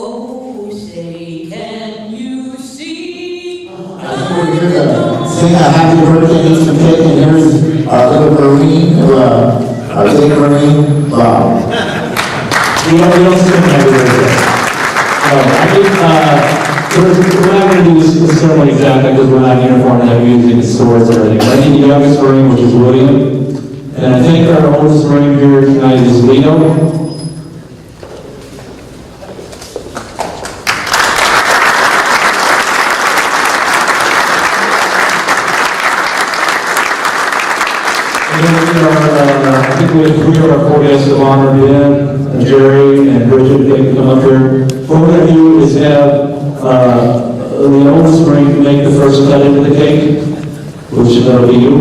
Oh, say, can you see? I think we're here to sing a happy birthday, eat some cake, and here's our little Marine, our big Marine, Bob. We don't sing happy birthday. We're not going to do this ceremony exactly because we're not in uniform and have music and swords and everything. But I think the youngest Marine, which is William, and I think our oldest Marine here tonight is Leo. I think we have three of our four guests of honor, Ben, Jerry, and Bridget. They can come up here. What we're going to do is have the oldest Marine make the first cut into the cake, which that'll be you,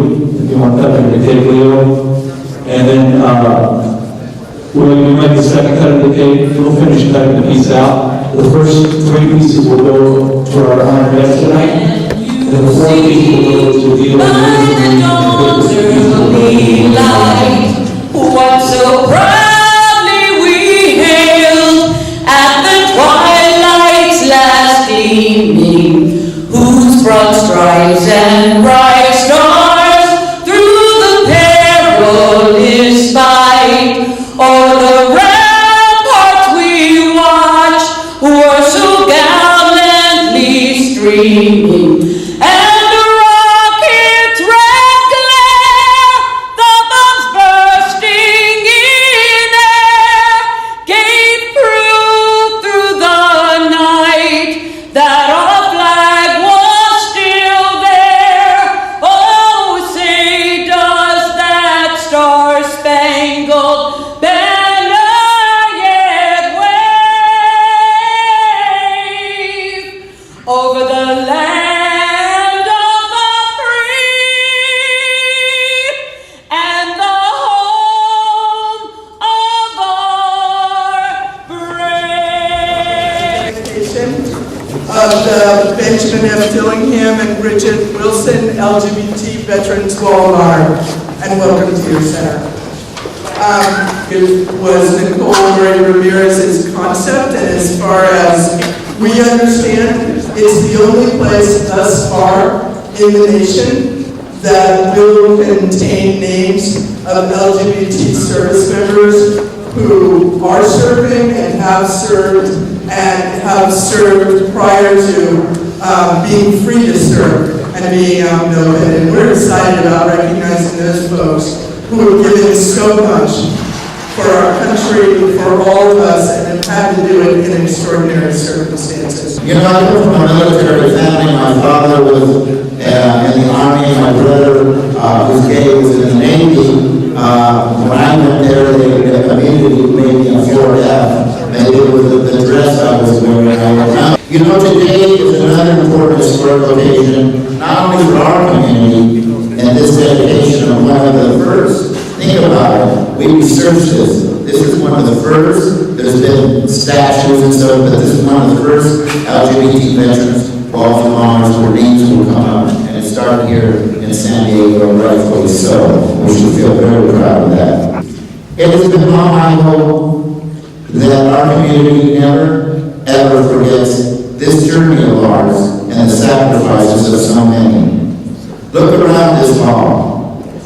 if you want to cut into the cake, Leo. And then we'll make the second cut into the cake. We'll finish cutting the piece out. The first three pieces will go to our honored guests tonight. And then the fourth piece will go to what so proudly we hailed at the twilight's last gleaming, whose broad stripes and bright stars through the perilous fight o'er the ramparts we watched were so gallantly streaming. Of the Benjamin F. Dillingham and Bridget LGBT Veterans Wall of Honor, and welcome to your center. It was Nicole Murray Ramirez's concept, and as far as we understand, it's the only place thus far in the nation that will contain names of LGBT service members who are serving and have served prior to being free to serve and being outnumbered. And we're excited about recognizing those folks who have given so much for our country, for all of us, and have had to do it in extraordinary circumstances. You know, I come from a military family. My father was in the Army. My brother, who's gay, was in the Navy. When I went there, they immediately made me a 4F. Maybe it was the dress I was wearing. You know, today is another important historic occasion, not only for our community and this dedication of one of the first. Think about it. We researched this. This is one of the first. There's been statues and stuff, but this is one of the first LGBT veterans balls of honors where names will come up, and it started here in San Diego, rightfully so. We should feel very proud of that. It has been my hope that our community never, ever forgets this journey of ours and the sacrifices of so many. Look around this hall.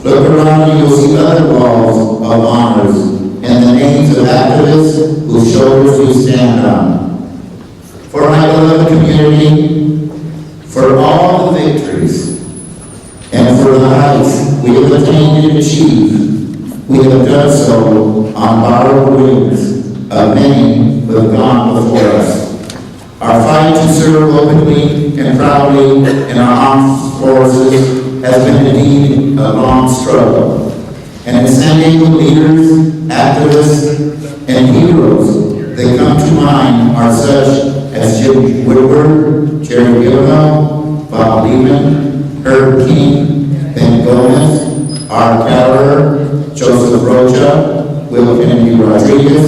Look around and you'll see other walls of honors and the names of activists whose shoulders we stand on. For my beloved community, for all the victories, and for the heights we have attained and achieved, we have done so on borrowed wings of many who have gone before us. Our fight to serve openly and proudly in our armed forces has been indeed a long struggle. And in San Diego leaders, activists, and heroes that come to mind are such as Jim Woodward, Jerry Gilmo, Bob Lehman, Herb King, Ben Gomez, R. Keller, Joseph Rocha, Will Kennedy Rodriguez,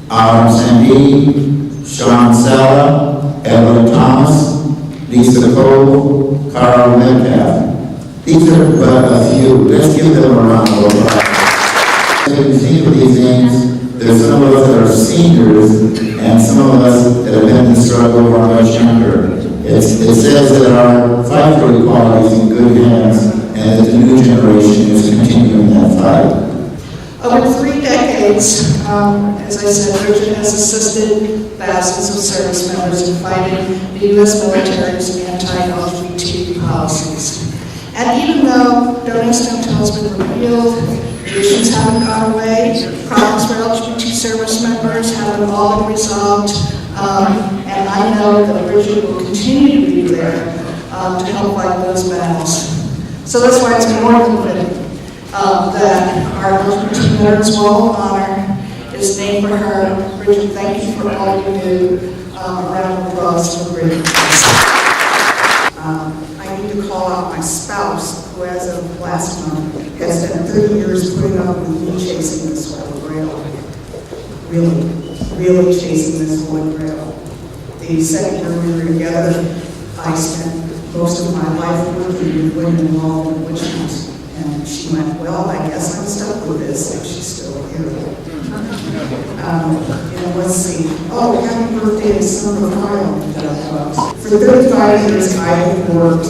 Alan Sandy, Sean Sala, Evelyn Thomas, Lisa Cole, Carl Metcalf. These are but a few. Let's give them a round of applause. You can see these names There's some of us that are seniors, and some of us that have been in the struggle are much younger. It says that our fight for equality is in good hands, and that the new generation is continuing that fight. Over 3 decades, as I said, Bridget has assisted thousands of service members in fighting the U.S. military's anti-LGBT policies. And even though donor stem cells have been repealed, the issues haven't gone away, problems for LGBT service members haven't all been resolved, and I know that Bridget will continue to be there to help fight those battles. So that's why it's more than fitting that our LGBT Veterans Wall of Honor is named for her. Bridget, thank you for all you do around the cause for Bridget. I need to call out my spouse, who as of last month has spent 30 years putting up with me chasing this Holy Grail. Really chasing this Holy Grail. The second year we were together, I spent most of my life working with women involved in witch hunts. And she went, well, I guess I'm stuck with this, and she's still here. Let's see. Oh, happy birthday to Summer Kyle. For 35 years, I have worked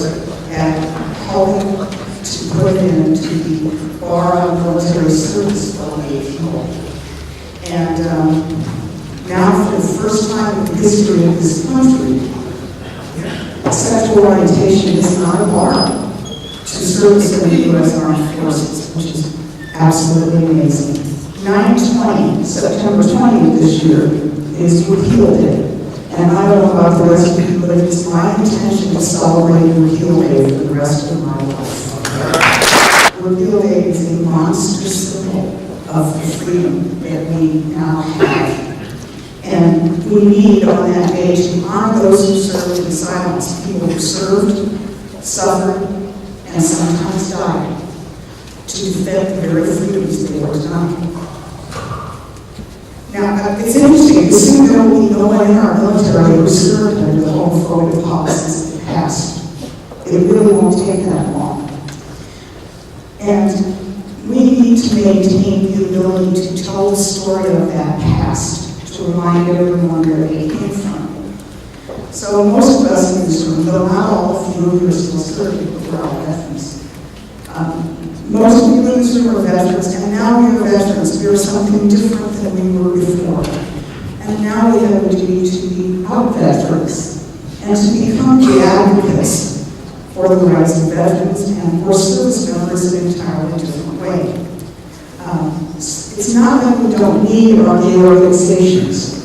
at helping to put into the bar on military service for gay people. And now, for the first time in the history of this country, sexual orientation is not a bar to service in the U.S. Armed Forces, which is absolutely amazing. 9/20, September 20th this year, is Repeal Day. And I don't know about the rest of you, but it's my intention to celebrate Repeal Day for the rest of my life. Repeal Day is a monster symbol of the freedom that we now have. And we need on that day to honor those who served in silence, people who served, suffered, and sometimes died to defend the very freedoms they were denied. Now, it's interesting to see there will be no one in our military who served under the homophobic policies of the past. It really won't take that long. And we need to maintain the ability to tell the story of that past, to remind everyone where they came from. So most of us in this room, though not all of you who are still serving, but we're all veterans. Most of you in this room are veterans, and now we are veterans. We are something different than we were before. And now we have a duty to be out veterans and to become the advocates for the rights of veterans and for service members in an entirely different way. It's not that we don't need our gay organizations.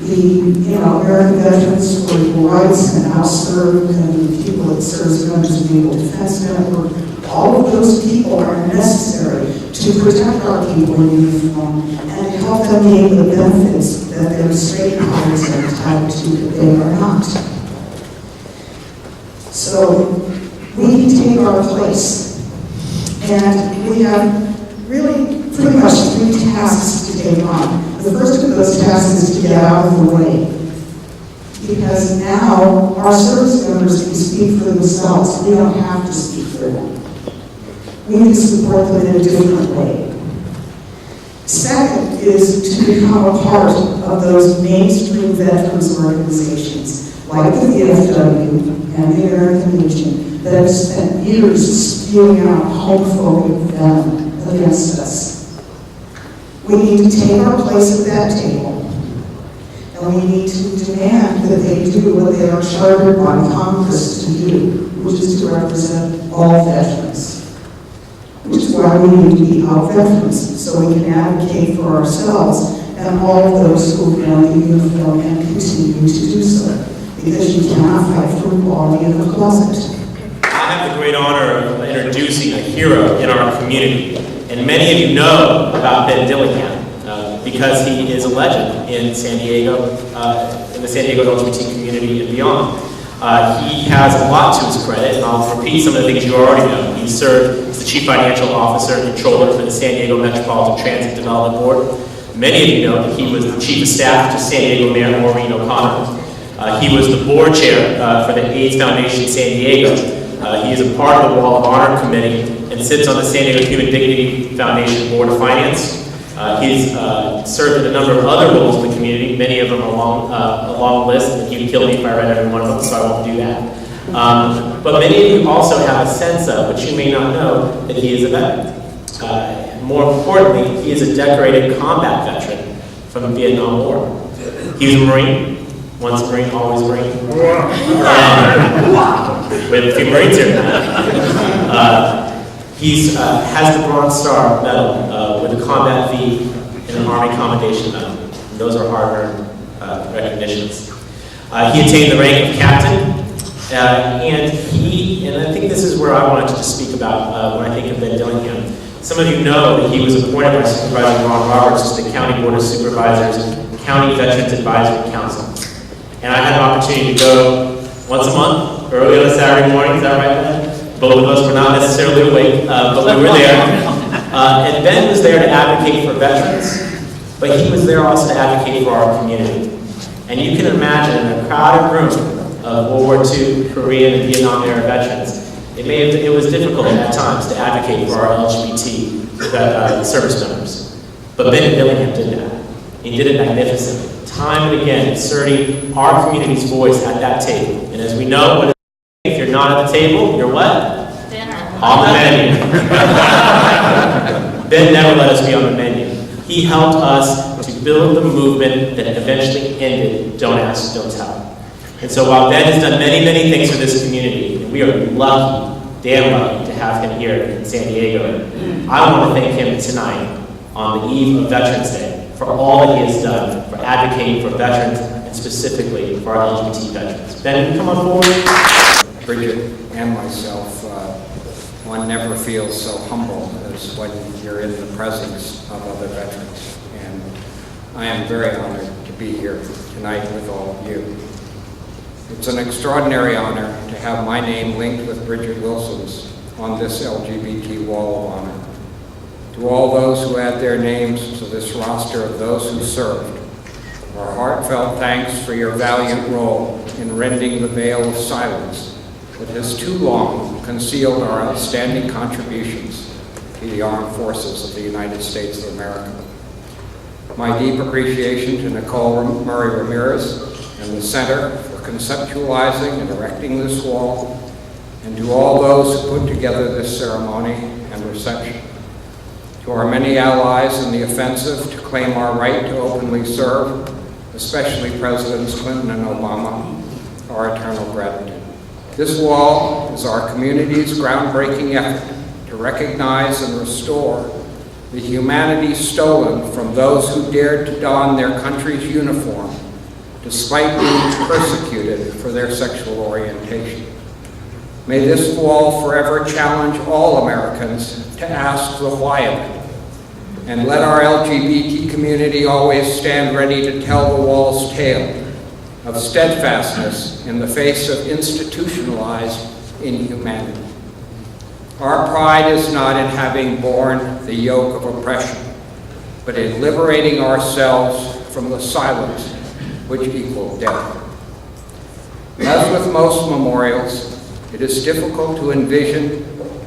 The American Veterans for Equal Rights and OutServe and the people that serve members of the Legal Defense Network, all of those people are necessary to protect our people in uniform and help them gain the benefits that their straight colleagues are entitled to that they are not. So we can take our place. And we have really pretty much 3 tasks to take on. The first of those tasks is to get out of the way. Because now our service members can speak for themselves. We don't have to speak for them. We need to support them in a different way. Second is to become a part of those mainstream veterans organizations, like the VFW and the American Legion, that have spent years spewing out homophobic venom against us. We need to take our place at that table, and we need to demand that they do what they are chartered by Congress to do, which is to represent all veterans. Which is why we need to be out veterans, so we can advocate for ourselves and all of those who are in the uniform and continue to do so, because you cannot fight for equality in the closet. I have the great honor of introducing a hero in our community, and many of you know about Ben Dillingham because he is a legend in San Diego, in the San Diego LGBT community and beyond. He has a lot to his credit, and I'll repeat some of the things you already know. He served as the Chief Financial Officer and Controller for the San Diego Metropolitan Transit Development Board. Many of you know that he was the Chief of Staff to San Diego Mayor Maureen O'Connor. He was the Board Chair for the AIDS Foundation San Diego. He is a part of the Wall of Honor Committee and sits on the San Diego Human Dignity Foundation Board of Finance. He's served in a number of other roles in the community, many of them a long list, and he would kill me if I read every one of them, so I won't do that. But many of you also have a sense of, which you may not know, that he is a veteran. More importantly, he is a decorated combat veteran from the Vietnam War. He was a Marine, once a Marine, always a Marine. We have a few Marines here. He has the Bronze Star Medal with a Combat V and an Army Commendation Medal. And those are hard-earned recognitions. He attained the rank of captain, and I think this is where I wanted to speak about when I think of Ben Dillingham. Some of you know that he was appointed by Supervisor Ron Roberts to the County Board of Supervisors and County Veterans Advisory Council. And I had an opportunity to go once a month, early on a Saturday morning, is that right? Both of us were not necessarily awake, but we were there. And Ben was there to advocate for veterans, but he was there also to advocate for our community. And you can imagine in a crowded room of World War II, Korean, and Vietnam era veterans, it was difficult at times to advocate for our LGBT service members. But Ben Dillingham did that. He did it magnificently, time and again, asserting our community's voice at that table. And as we know, if you're not at the table, you're what? Dinner. On the menu. Ben never let us be on the menu. He helped us to build the movement that eventually ended Don't Ask, Don't Tell. And so while Ben has done many, many things for this community, and we are lucky, damn lucky, to have him here in San Diego, I want to thank him tonight on the eve of Veterans Day for all that he has done for advocating for veterans and specifically for our LGBT veterans. Ben, come on forward. Bridget and myself, one never feels so humble as when you're in the presence of other veterans. And I am very honored to be here tonight with all of you. It's an extraordinary honor to have my name linked with Bridget Wilson's on this LGBT Wall of Honor. To all those who add their names to this roster of those who served, our heartfelt thanks for your valiant role in rending the veil of silence that has too long concealed our outstanding contributions to the armed forces of the United States of America. My deep appreciation to Nicole Murray Ramirez and the Center for conceptualizing and erecting this wall, and to all those who put together this ceremony and reception. To our many allies in the offensive to claim our right to openly serve, especially Presidents Clinton and Obama, our eternal gratitude. This wall is our community's groundbreaking effort to recognize and restore the humanity stolen from those who dared to don their country's uniform despite being persecuted for their sexual orientation. May this wall forever challenge all Americans to ask the why of it, and let our LGBT community always stand ready to tell the wall's tale of steadfastness in the face of institutionalized inhumanity. Our pride is not in having borne the yoke of oppression, but in liberating ourselves from the silence which equaled death. As with most memorials, it is difficult to envision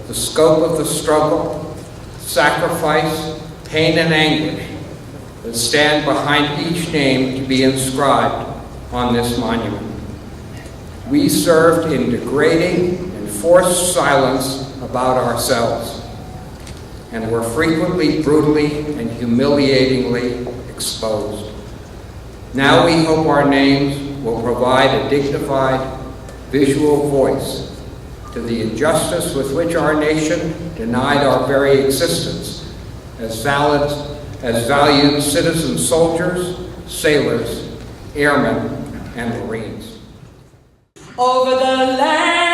the scope of the struggle, sacrifice, pain, and anguish that stand behind each name to be inscribed on this monument. We served in degrading and forced silence about ourselves, and were frequently brutally and humiliatingly exposed. Now we hope our names will provide a dignified visual voice to the injustice with which our nation denied our very existence as valued citizen soldiers, sailors, airmen, and Marines. Over the land.